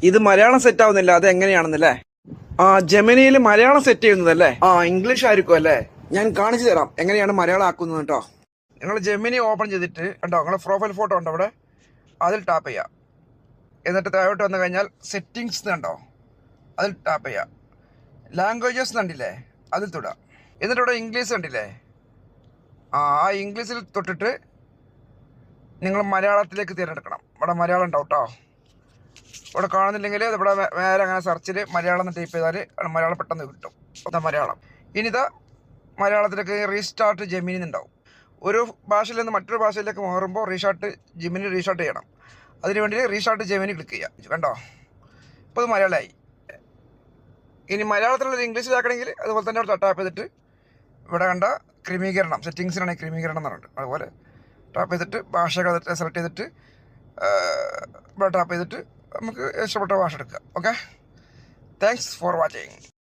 ഇത് മലയാളം സെറ്റ് ആവുന്നില്ല, അത് എങ്ങനെയാണെന്നല്ലേ? ആ, ജെമിനിയിൽ മലയാളം സെറ്റ് ചെയ്യുന്നതല്ലേ? ആ, ഇംഗ്ലീഷ് ആയിരിക്കും അല്ലേ? ഞാൻ കാണിച്ചു തരാം എങ്ങനെയാണ് മലയാളം ആക്കുന്നത് കേട്ടോ. നിങ്ങൾ ജെമിനി ഓപ്പൺ ചെയ്തിട്ട് കണ്ടോ, നിങ്ങളെ പ്രൊഫൈൽ ഫോട്ടോ ഉണ്ടോ അവിടെ, അതിൽ ടാപ്പ് ചെയ്യാം. എന്നിട്ട് താഴോട്ട് വന്നു കഴിഞ്ഞാൽ സെറ്റിങ്സ് കണ്ടോ, അതിൽ ടാപ്പ് ചെയ്യാം. ലാംഗ്വേജസ് കണ്ടില്ലേ, അതിൽ തൊടാം. എന്നിട്ട് ഇവിടെ ഇംഗ്ലീഷ് കണ്ടില്ലേ, ആ ഇംഗ്ലീഷിൽ തൊട്ടിട്ട് നിങ്ങൾ മലയാളത്തിലേക്ക് തിരഞ്ഞെടുക്കണം. ഇവിടെ മലയാളം ഉണ്ടാവും കേട്ടോ. ഇവിടെ കാണുന്നില്ലെങ്കിൽ ഇവിടെ നേരെ അങ്ങനെ സെർച്ചിൽ മലയാളം എന്ന് ടൈപ്പ് ചെയ്താൽ മലയാളം പെട്ടെന്ന് കിട്ടും. മലയാളം. ഇനിതാ മലയാളത്തിലേക്ക് റീസ്റ്റാർട്ട് ജെമിനി ഉണ്ടാവും. ഒരു ഭാഷയിൽ നിന്ന് മറ്റൊരു ഭാഷയിലേക്ക് മാറുമ്പോൾ ജെമിനി റീസ്റ്റാർട്ട് ചെയ്യണം. അതിന് വേണ്ടി റീസ്റ്റാർട്ട് ജെമിനി ക്ലിക്ക് ചെയ്യുക. കണ്ടോ, ഇപ്പോൾ ഇത് മലയാളമായി. ഇനി മലയാളത്തിലുള്ള ഇംഗ്ലീഷിലാക്കണമെങ്കിൽ അതുപോലെ തന്നെ അവിടെ ടാപ്പ് ചെയ്തിട്ട് ഇവിടെ കണ്ട ക്രമീകരണം, സെറ്റിങ്സിനാണെങ്കിൽ ക്രമീകരണം എന്ന് പറഞ്ഞിട്ട് അതുപോലെ ടാപ്പ് ചെയ്തിട്ട് ഭാഷകൾ സെലക്ട് ചെയ്തിട്ട് ഇവിടെ ടാപ്പ് ചെയ്തിട്ട് നമുക്ക് ഇഷ്ടപ്പെട്ട ഭാഷ എടുക്കുക. Okay, thanks for watching.